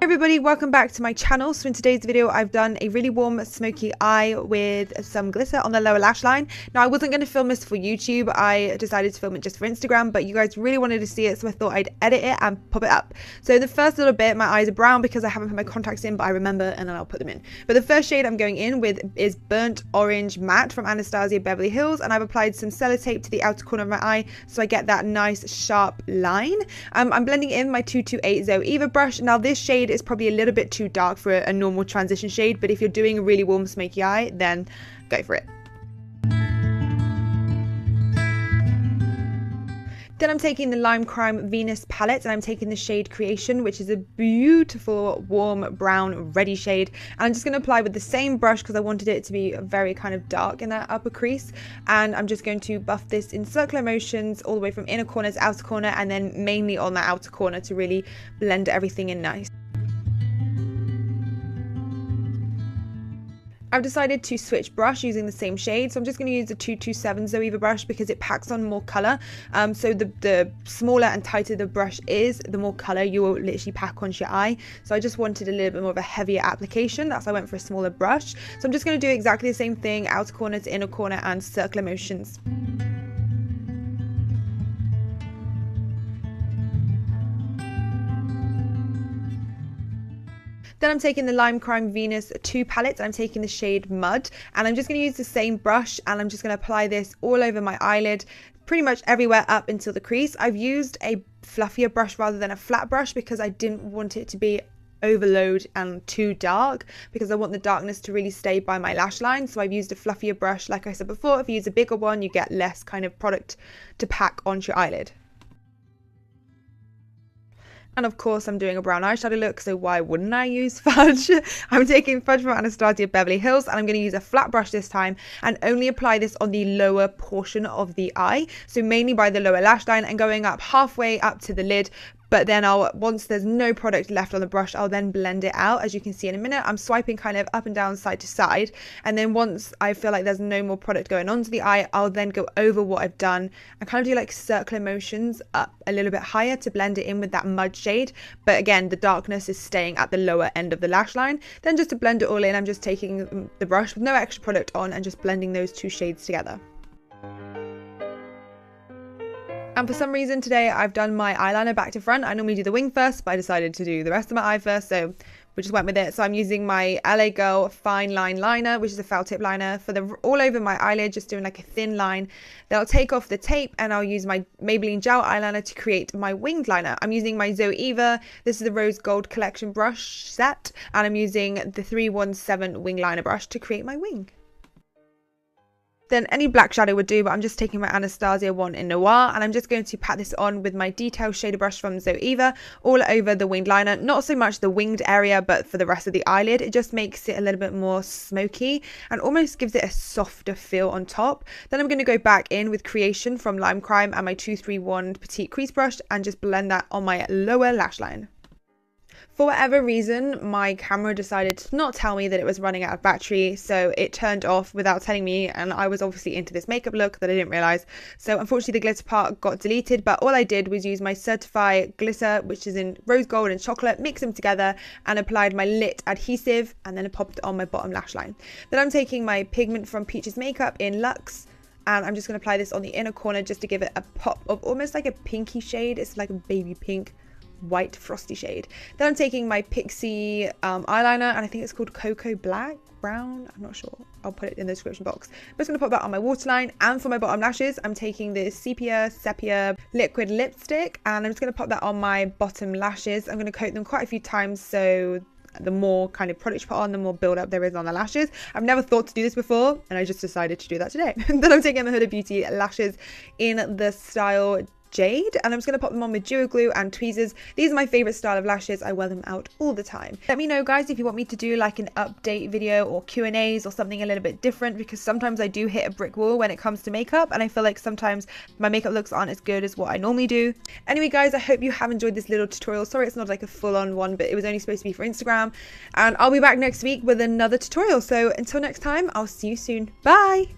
Everybody, welcome back to my channel. So in today's video I've done a really warm smoky eye with some glitter on the lower lash line. Now I wasn't going to film this for YouTube, I decided to film it just for Instagram, but you guys really wanted to see it, so I thought I'd edit it and pop it up. So the first little bit, my eyes are brown because I haven't put my contacts in, but I remember and then I'll put them in. But the first shade I'm going in with is Burnt Orange Matte from Anastasia Beverly Hills, and I've applied some sellotape to the outer corner of my eye so I get that nice sharp line. I'm blending in my 228 Zoeva brush. Now this shade is probably a little bit too dark for a normal transition shade, but if you're doing a really warm smoky eye, then go for it. Then I'm taking the Lime Crime Venus palette and I'm taking the shade Creation, which is a beautiful warm brown reddy shade, and I'm just going to apply with the same brush because I wanted it to be very kind of dark in that upper crease, and I'm just going to buff this in circular motions all the way from inner corner to outer corner, and then mainly on the outer corner to really blend everything in nice. I've decided to switch brush using the same shade, so I'm just going to use the 227 Zoeva brush because it packs on more colour. So the smaller and tighter the brush is, the more colour you will literally pack onto your eye. So I just wanted a little bit more of a heavier application, that's why I went for a smaller brush. So I'm just going to do exactly the same thing, outer corner to inner corner and circular motions. Then I'm taking the Lime Crime Venus 2 palette, I'm taking the shade Mud, and I'm just going to use the same brush and I'm just going to apply this all over my eyelid, pretty much everywhere up until the crease. I've used a fluffier brush rather than a flat brush because I didn't want it to be overload and too dark, because I want the darkness to really stay by my lash line. So I've used a fluffier brush. Like I said before, if you use a bigger one you get less kind of product to pack onto your eyelid. And of course I'm doing a brown eyeshadow look, so why wouldn't I use fudge? I'm taking fudge from Anastasia Beverly Hills and I'm going to use a flat brush this time and only apply this on the lower portion of the eye, so mainly by the lower lash line and going up halfway up to the lid. But then once there's no product left on the brush, I'll then blend it out. As you can see in a minute, I'm swiping kind of up and down, side to side. And then once I feel like there's no more product going onto the eye, I'll then go over what I've done and kind of do like circular motions up a little bit higher to blend it in with that mud shade. But again, the darkness is staying at the lower end of the lash line. Then just to blend it all in, I'm just taking the brush with no extra product on and just blending those two shades together. And for some reason today I've done my eyeliner back to front. I normally do the wing first, but I decided to do the rest of my eye first, so we just went with it. So I'm using my LA Girl Fine Line Liner, which is a foul tip liner, for the all over my eyelid, just doing like a thin line. Then I'll take off the tape and I'll use my Maybelline Gel Eyeliner to create my winged liner. I'm using my Zoeva, this is the Rose Gold Collection brush set, and I'm using the 317 wing liner brush to create my wing. Then any black shadow would do, but I'm just taking my Anastasia one in Noir and I'm just going to pat this on with my detail shader brush from Zoeva all over the winged liner. Not so much the winged area, but for the rest of the eyelid. It just makes it a little bit more smoky and almost gives it a softer feel on top. Then I'm going to go back in with Creation from Lime Crime and my 231 Petite Crease brush and just blend that on my lower lash line. For whatever reason, my camera decided to not tell me that it was running out of battery, so it turned off without telling me, and I was obviously into this makeup look that I didn't realise. So unfortunately the glitter part got deleted, but all I did was use my Certify glitter, which is in rose gold and chocolate, mix them together and applied my lit adhesive, and then I popped it on my bottom lash line. Then I'm taking my pigment from Peaches Makeup in Luxe, and I'm just going to apply this on the inner corner just to give it a pop of almost like a pinky shade. It's like a baby pink white frosty shade. Then I'm taking my Pixie eyeliner, and I think it's called Cocoa Black, Brown, I'm not sure, I'll put it in the description box. I'm just going to pop that on my waterline, and for my bottom lashes I'm taking the Sepia liquid lipstick and I'm just going to pop that on my bottom lashes. I'm going to coat them quite a few times, so the more kind of product you put on, the more build up there is on the lashes. I've never thought to do this before and I just decided to do that today. Then I'm taking the Huda Beauty lashes in the style Jade, and I'm just going to pop them on with Duo Glue and tweezers. These are my favorite style of lashes. I wear them out all the time. Let me know guys if you want me to do like an update video or Q&As or something a little bit different, because sometimes I do hit a brick wall when it comes to makeup and I feel like sometimes my makeup looks aren't as good as what I normally do. Anyway guys, I hope you have enjoyed this little tutorial. Sorry it's not like a full-on one, but it was only supposed to be for Instagram, and I'll be back next week with another tutorial. So until next time, I'll see you soon. Bye!